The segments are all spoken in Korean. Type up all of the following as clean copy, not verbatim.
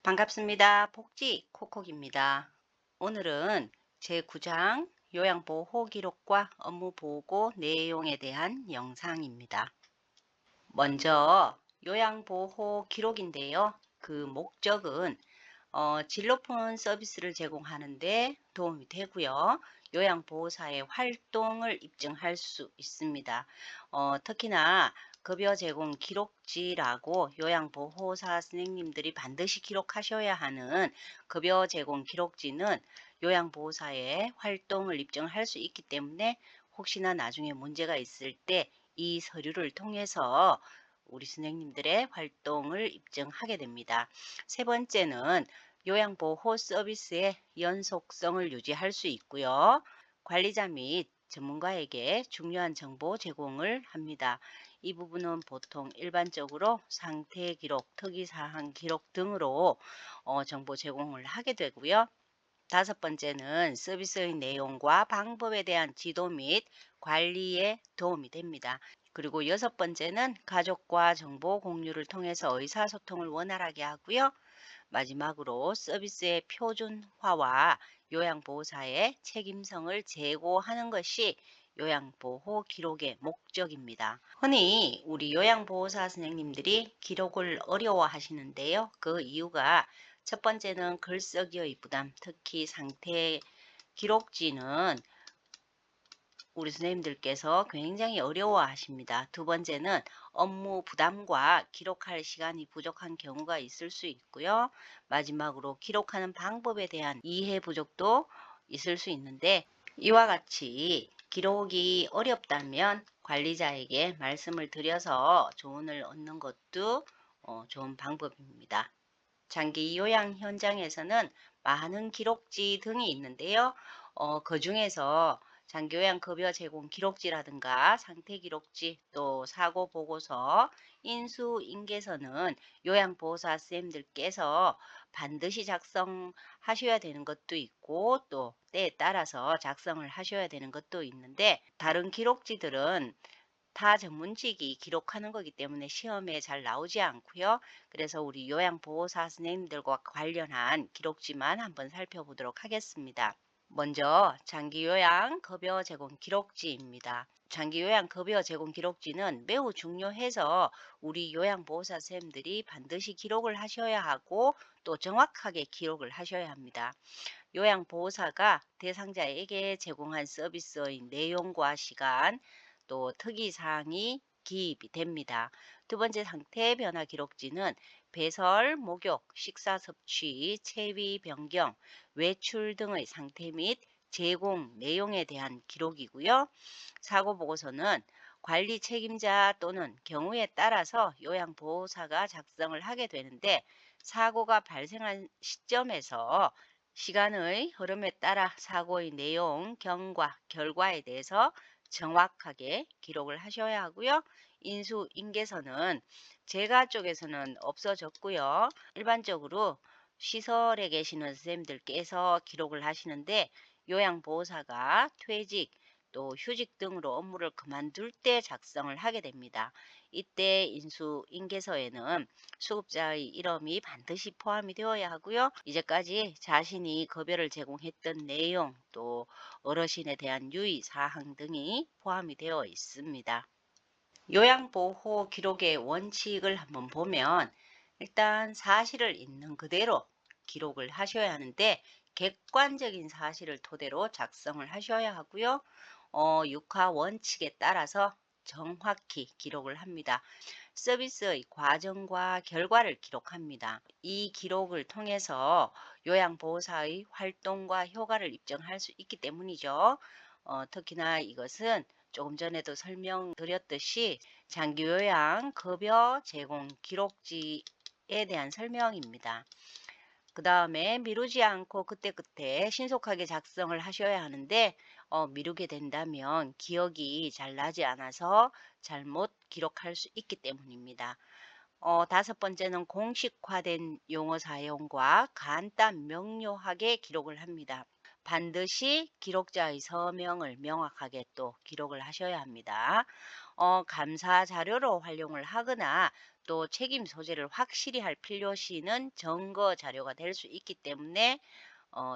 반갑습니다. 복지 콕콕입니다. 오늘은 제9장 요양보호 기록과 업무 보고 내용에 대한 영상입니다. 먼저 요양보호 기록인데요. 그 목적은 질 높은 서비스를 제공하는데 도움이 되고요. 요양보호사의 활동을 입증할 수 있습니다. 특히나 급여 제공 기록지라고 요양보호사 선생님들이 반드시 기록하셔야 하는 급여 제공 기록지는 요양보호사의 활동을 입증할 수 있기 때문에 혹시나 나중에 문제가 있을 때 이 서류를 통해서 우리 선생님들의 활동을 입증하게 됩니다. 세 번째는 요양보호 서비스의 연속성을 유지할 수 있고요. 관리자 및 전문가에게 중요한 정보 제공을 합니다. 이 부분은 보통 일반적으로 상태 기록, 특이사항 기록 등으로 정보 제공을 하게 되고요. 다섯 번째는 서비스의 내용과 방법에 대한 지도 및 관리에 도움이 됩니다. 그리고 여섯 번째는 가족과 정보 공유를 통해서 의사소통을 원활하게 하고요. 마지막으로 서비스의 표준화와 요양보호사의 책임성을 제고하는 것이 요양보호 기록의 목적입니다. 흔히 우리 요양보호사 선생님들이 기록을 어려워하시는데요. 그 이유가 첫 번째는 글쓰기의 부담, 특히 상태 기록지는 우리 선생님들께서 굉장히 어려워하십니다. 두 번째는 업무 부담과 기록할 시간이 부족한 경우가 있을 수 있고요. 마지막으로 기록하는 방법에 대한 이해 부족도 있을 수 있는데 이와 같이 기록이 어렵다면 관리자에게 말씀을 드려서 조언을 얻는 것도 좋은 방법입니다. 장기 요양 현장에서는 많은 기록지 등이 있는데요. 그 중에서 장기요양 급여 제공 기록지라든가 상태 기록지, 또 사고 보고서, 인수인계서는 요양보호사 선생님들께서 반드시 작성하셔야 되는 것도 있고 또 때에 따라서 작성을 하셔야 되는 것도 있는데 다른 기록지들은 타 전문직이 기록하는 거기 때문에 시험에 잘 나오지 않고요. 그래서 우리 요양보호사 선생님들과 관련한 기록지만 한번 살펴보도록 하겠습니다. 먼저 장기요양 급여 제공 기록지입니다. 장기요양 급여 제공 기록지는 매우 중요해서 우리 요양보호사 선생님들이 반드시 기록을 하셔야 하고 또 정확하게 기록을 하셔야 합니다. 요양보호사가 대상자에게 제공한 서비스의 내용과 시간, 또 특이사항이 기입이 됩니다. 두 번째 상태 변화 기록지는 배설, 목욕, 식사 섭취, 체위 변경, 외출 등의 상태 및 제공 내용에 대한 기록이고요. 사고 보고서는 관리 책임자 또는 경우에 따라서 요양보호사가 작성을 하게 되는데 사고가 발생한 시점에서 시간의 흐름에 따라 사고의 내용, 경과, 결과에 대해서 정확하게 기록을 하셔야 하고요. 인수인계서는 재가 쪽에서는 없어졌고요. 일반적으로 시설에 계시는 선생님들께서 기록을 하시는데 요양보호사가 퇴직, 또 휴직 등으로 업무를 그만둘 때 작성을 하게 됩니다. 이때 인수인계서에는 수급자의 이름이 반드시 포함이 되어야 하고요. 이제까지 자신이 급여를 제공했던 내용, 또 어르신에 대한 유의 사항 등이 포함이 되어 있습니다. 요양보호 기록의 원칙을 한번 보면 일단 사실을 있는 그대로 기록을 하셔야 하는데 객관적인 사실을 토대로 작성을 하셔야 하고요. 육하 원칙에 따라서 정확히 기록을 합니다. 서비스의 과정과 결과를 기록합니다. 이 기록을 통해서 요양보호사의 활동과 효과를 입증할 수 있기 때문이죠. 특히나 이것은 조금 전에도 설명드렸듯이 장기요양 급여 제공 기록지에 대한 설명입니다. 그 다음에 미루지 않고 그때그때 신속하게 작성을 하셔야 하는데 미루게 된다면 기억이 잘 나지 않아서 잘못 기록할 수 있기 때문입니다. 다섯 번째는 공식화된 용어 사용과 간단 명료하게 기록을 합니다. 반드시 기록자의 서명을 명확하게 또 기록을 하셔야 합니다. 감사 자료로 활용을 하거나 또 책임 소재를 확실히 할 필요시는 증거 자료가 될 수 있기 때문에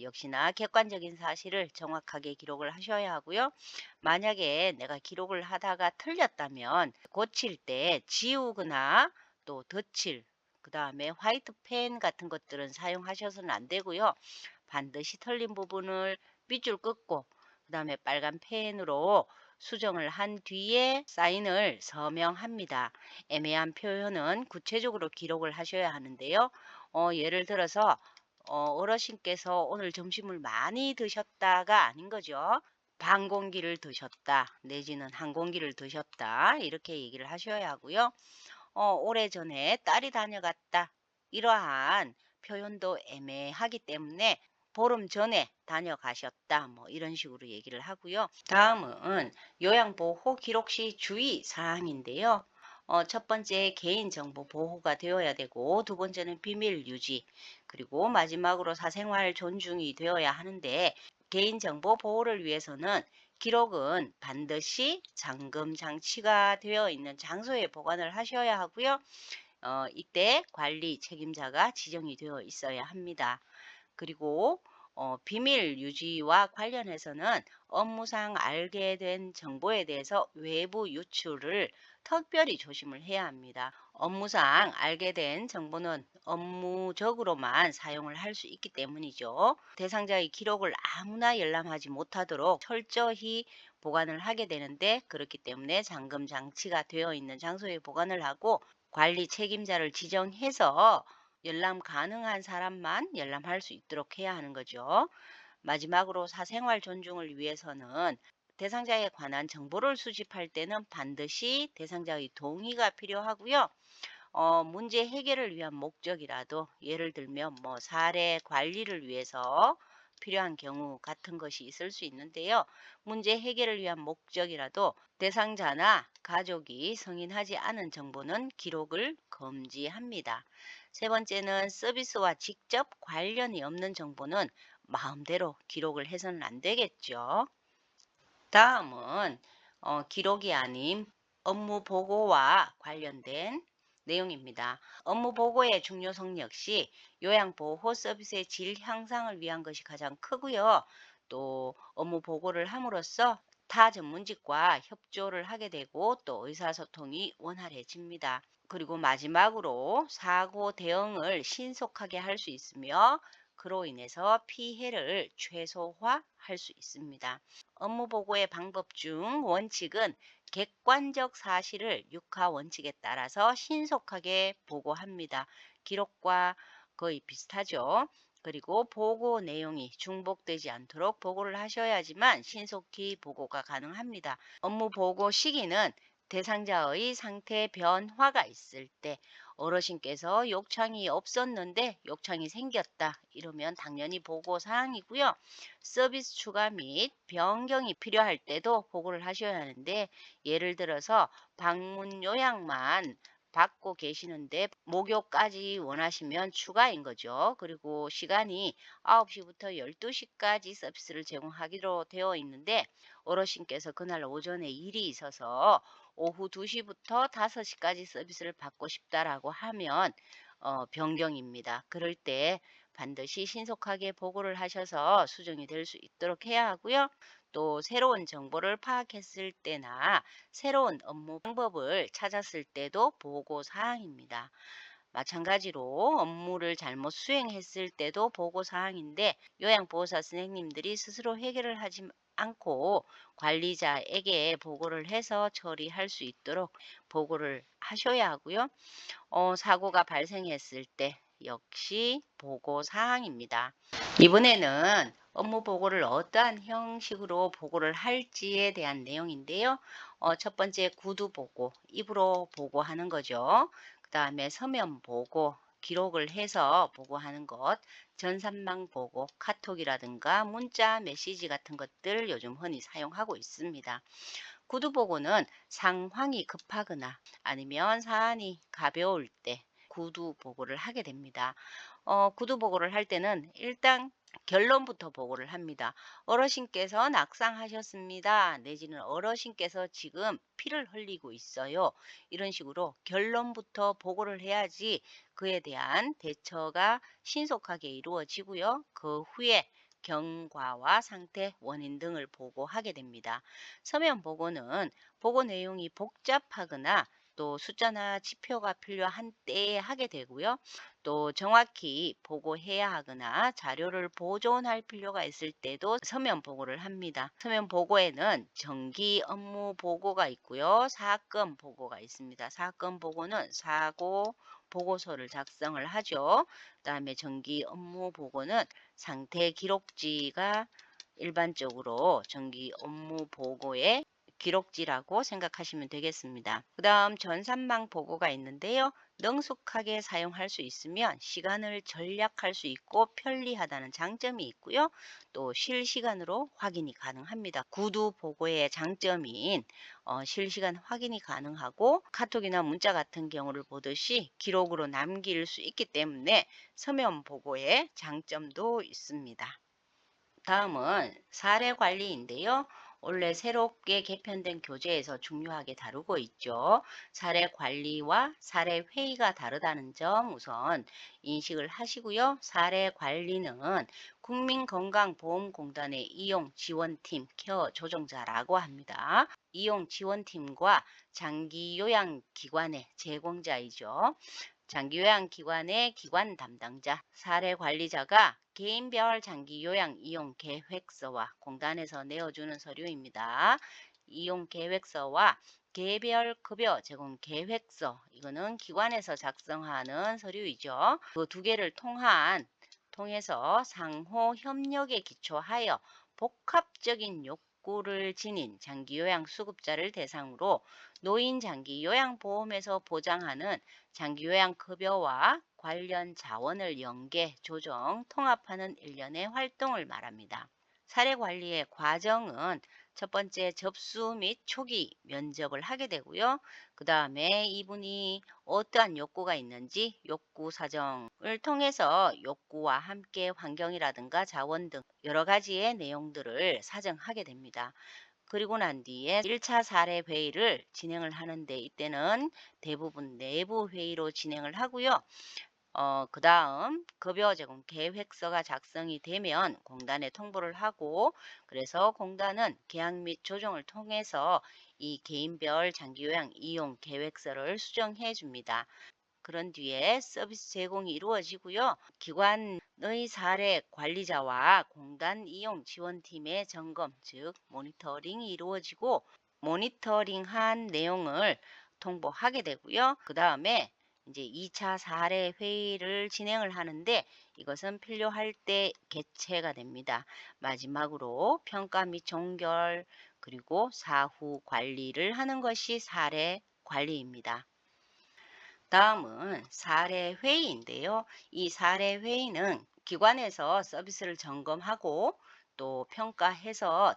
역시나 객관적인 사실을 정확하게 기록을 하셔야 하고요. 만약에 내가 기록을 하다가 틀렸다면 고칠 때 지우거나 또 덧칠, 그 다음에 화이트 펜 같은 것들은 사용하셔서는 안 되고요. 반드시 틀린 부분을 밑줄 긋고 그 다음에 빨간 펜으로 수정을 한 뒤에 사인을 서명합니다. 애매한 표현은 구체적으로 기록을 하셔야 하는데요. 예를 들어서 어르신께서 오늘 점심을 많이 드셨다가 아닌 거죠. 반 공기를 드셨다, 내지는 한 공기를 드셨다, 이렇게 얘기를 하셔야 하고요. 오래전에 딸이 다녀갔다. 이러한 표현도 애매하기 때문에 보름 전에 다녀가셨다. 뭐 이런 식으로 얘기를 하고요. 다음은 요양보호 기록 시 주의 사항인데요. 첫 번째 개인정보 보호가 되어야 되고 두 번째는 비밀 유지 그리고 마지막으로 사생활 존중이 되어야 하는데 개인정보 보호를 위해서는 기록은 반드시 잠금 장치가 되어 있는 장소에 보관을 하셔야 하고요. 이때 관리 책임자가 지정이 되어 있어야 합니다. 그리고 비밀 유지와 관련해서는 업무상 알게 된 정보에 대해서 외부 유출을 특별히 조심을 해야 합니다. 업무상 알게 된 정보는 업무적으로만 사용을 할 수 있기 때문이죠. 대상자의 기록을 아무나 열람하지 못하도록 철저히 보관을 하게 되는데 그렇기 때문에 잠금 장치가 되어 있는 장소에 보관을 하고 관리 책임자를 지정해서 열람 가능한 사람만 열람할 수 있도록 해야 하는 거죠. 마지막으로 사생활 존중을 위해서는 대상자에 관한 정보를 수집할 때는 반드시 대상자의 동의가 필요하고요. 문제 해결을 위한 목적이라도 예를 들면 뭐 사례 관리를 위해서 필요한 경우 같은 것이 있을 수 있는데요. 문제 해결을 위한 목적이라도 대상자나 가족이 승인하지 않은 정보는 기록을 금지합니다. 세 번째는 서비스와 직접 관련이 없는 정보는 마음대로 기록을 해서는 안 되겠죠. 다음은 기록이 아닌 업무 보고와 관련된 내용입니다. 업무 보고의 중요성 역시 요양보호 서비스의 질 향상을 위한 것이 가장 크고요. 또 업무 보고를 함으로써 타 전문직과 협조를 하게 되고 또 의사소통이 원활해집니다. 그리고 마지막으로 사고 대응을 신속하게 할 수 있으며 그로 인해서 피해를 최소화할 수 있습니다. 업무 보고의 방법 중 원칙은 객관적 사실을 육하 원칙에 따라서 신속하게 보고합니다. 기록과 거의 비슷하죠. 그리고 보고 내용이 중복되지 않도록 보고를 하셔야지만 신속히 보고가 가능합니다. 업무 보고 시기는 대상자의 상태 변화가 있을 때 어르신께서 욕창이 없었는데 욕창이 생겼다. 이러면 당연히 보고 사항이고요. 서비스 추가 및 변경이 필요할 때도 보고를 하셔야 하는데 예를 들어서 방문 요약만 받고 계시는데 목요까지 원하시면 추가인 거죠. 그리고 시간이 9시부터 12시까지 서비스를 제공하기로 되어 있는데 어르신께서 그날 오전에 일이 있어서 오후 2시부터 5시까지 서비스를 받고 싶다라고 하면 변경입니다. 그럴 때 반드시 신속하게 보고를 하셔서 수정이 될 수 있도록 해야 하고요. 또 새로운 정보를 파악했을 때나 새로운 업무 방법을 찾았을 때도 보고 사항입니다. 마찬가지로 업무를 잘못 수행했을 때도 보고 사항인데 요양보호사 선생님들이 스스로 해결을 하지 않고 관리자에게 보고를 해서 처리할 수 있도록 보고를 하셔야 하고요. 사고가 발생했을 때 역시 보고 사항입니다. 이번에는 업무 보고를 어떠한 형식으로 보고를 할지에 대한 내용인데요. 첫 번째 구두 보고, 입으로 보고하는 거죠. 그 다음에 서면 보고, 기록을 해서 보고하는 것, 전산망 보고, 카톡이라든가 문자, 메시지 같은 것들 요즘 흔히 사용하고 있습니다. 구두 보고는 상황이 급하거나 아니면 사안이 가벼울 때 구두 보고를 하게 됩니다. 구두 보고를 할 때는 일단 결론부터 보고를 합니다. 어르신께서 낙상하셨습니다. 내지는 어르신께서 지금 피를 흘리고 있어요. 이런 식으로 결론부터 보고를 해야지 그에 대한 대처가 신속하게 이루어지고요. 그 후에 경과와 상태, 원인 등을 보고하게 됩니다. 서면 보고는 보고 내용이 복잡하거나 또 숫자나 지표가 필요한 때에 하게 되고요. 또 정확히 보고해야 하거나 자료를 보존할 필요가 있을 때도 서면 보고를 합니다. 서면 보고에는 정기 업무 보고가 있고요. 사건 보고가 있습니다. 사건 보고는 사고 보고서를 작성을 하죠. 그다음에 정기 업무 보고는 상태 기록지가 일반적으로 정기 업무 보고의 기록지라고 생각하시면 되겠습니다. 그 다음 전산망 보고가 있는데요. 능숙하게 사용할 수 있으면 시간을 절약할 수 있고 편리하다는 장점이 있고요. 또 실시간으로 확인이 가능합니다. 구두 보고의 장점인 실시간 확인이 가능하고 카톡이나 문자 같은 경우를 보듯이 기록으로 남길 수 있기 때문에 서면 보고의 장점도 있습니다. 다음은 사례 관리인데요. 원래 새롭게 개편된 교재에서 중요하게 다루고 있죠. 사례 관리와 사례 회의가 다르다는 점 우선 인식을 하시고요. 사례 관리는 국민건강보험공단의 이용지원팀 케어 조정자라고 합니다. 이용지원팀과 장기요양기관의 제공자이죠. 장기요양기관의 기관 담당자, 사례관리자가 개인별 장기요양 이용 계획서와 공단에서 내어주는 서류입니다. 이용 계획서와 개별 급여 제공 계획서, 이거는 기관에서 작성하는 서류이죠. 그 두 개를 통해서 상호 협력에 기초하여 복합적인 욕구를 지닌 장기요양 수급자를 대상으로 노인 장기요양보험에서 보장하는 장기요양급여와 관련 자원을 연계, 조정, 통합하는 일련의 활동을 말합니다. 사례관리의 과정은 첫 번째 접수 및 초기 면접을 하게 되고요. 그 다음에 이분이 어떠한 욕구가 있는지 욕구 사정을 통해서 욕구와 함께 환경이라든가 자원 등 여러 가지의 내용들을 사정하게 됩니다. 그리고 난 뒤에 1차 사례 회의를 진행을 하는데 이때는 대부분 내부 회의로 진행을 하고요. 그 다음 급여 제공 계획서가 작성이 되면 공단에 통보를 하고 그래서 공단은 계약 및 조정을 통해서 이 개인별 장기요양 이용 계획서를 수정해 줍니다. 그런 뒤에 서비스 제공이 이루어지고요. 기관의 사례 관리자와 공단 이용 지원팀의 점검, 즉 모니터링이 이루어지고 모니터링한 내용을 통보하게 되고요. 그 다음에 이제 2차 사례 회의를 진행을 하는데 이것은 필요할 때 개최가 됩니다. 마지막으로 평가 및 종결 그리고 사후 관리를 하는 것이 사례 관리입니다. 다음은 사례 회의인데요. 이 사례 회의는 기관에서 서비스를 점검하고 또 평가해서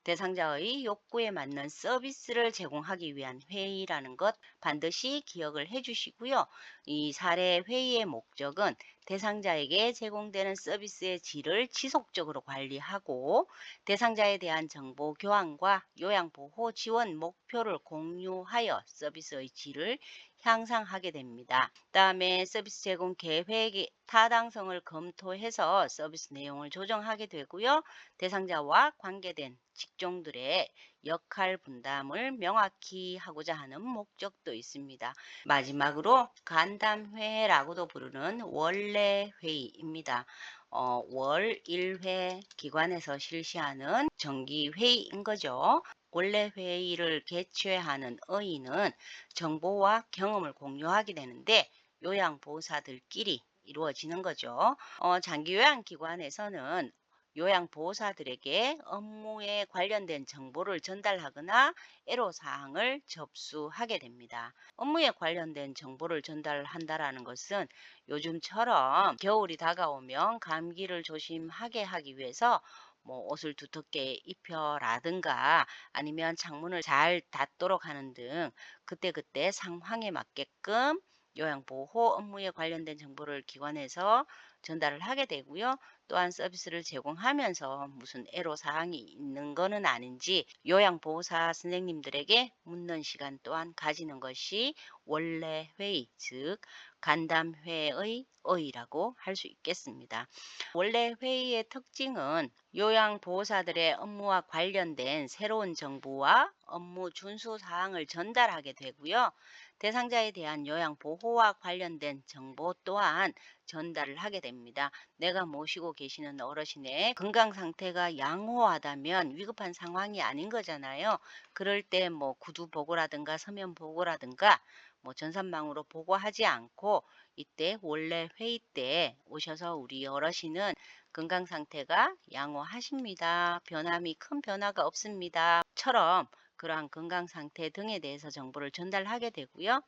대상자의 욕구에 맞는 서비스를 제공하기 위한 회의라는 것 반드시 기억을 해 주시고요. 이 사례 회의의 목적은 대상자에게 제공되는 서비스의 질을 지속적으로 관리하고 대상자에 대한 정보 교환과 요양보호 지원 목표를 공유하여 서비스의 질을 향상하게 됩니다. 그다음에 서비스 제공 계획의 타당성을 검토해서 서비스 내용을 조정하게 되고요. 대상자와 관계된 직종들의 역할 분담을 명확히 하고자 하는 목적도 있습니다. 마지막으로 간담회라고도 부르는 원래 회의입니다. 월 1회 기관에서 실시하는 정기 회의인 거죠. 원래 회의를 개최하는 의의는 정보와 경험을 공유하게 되는데 요양보호사들끼리 이루어지는 거죠. 장기요양기관에서는 요양보호사들에게 업무에 관련된 정보를 전달하거나 애로사항을 접수하게 됩니다. 업무에 관련된 정보를 전달한다라는 것은 요즘처럼 겨울이 다가오면 감기를 조심하게 하기 위해서 옷을 두텁게 입혀라든가 아니면 창문을 잘 닫도록 하는 등 그때그때 상황에 맞게끔 요양보호 업무에 관련된 정보를 기관에서 전달을 하게 되고요. 또한 서비스를 제공하면서 무슨 애로사항이 있는 거는 아닌지 요양보호사 선생님들에게 묻는 시간 또한 가지는 것이 원래 회의, 즉 간담회의 의의라고 할 수 있겠습니다. 원래 회의의 특징은 요양보호사들의 업무와 관련된 새로운 정보와 업무 준수 사항을 전달하게 되고요. 대상자에 대한 요양보호와 관련된 정보 또한 전달을 하게 됩니다. 내가 모시고 계시는 어르신의 건강 상태가 양호하다면 위급한 상황이 아닌 거잖아요. 그럴 때 뭐 구두 보고라든가 서면 보고라든가 뭐 전산망으로 보고하지 않고 이때 원래 회의 때 오셔서 우리 어르신은 건강 상태가 양호하십니다. 변함이 큰 변화가 없습니다. 처럼 그러한 건강 상태 등에 대해서 정보를 전달하게 되고요.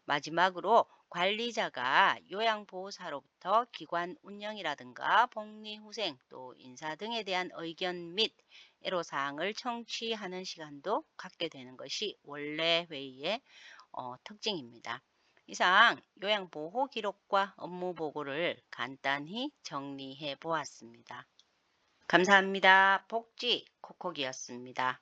마지막으로 관리자가 요양보호사로부터 기관 운영이라든가 복리후생 또 인사 등에 대한 의견 및 애로사항을 청취하는 시간도 갖게 되는 것이 원래 회의의 특징입니다. 이상 요양보호 기록과 업무 보고를 간단히 정리해 보았습니다. 감사합니다. 복지 콕콕이었습니다.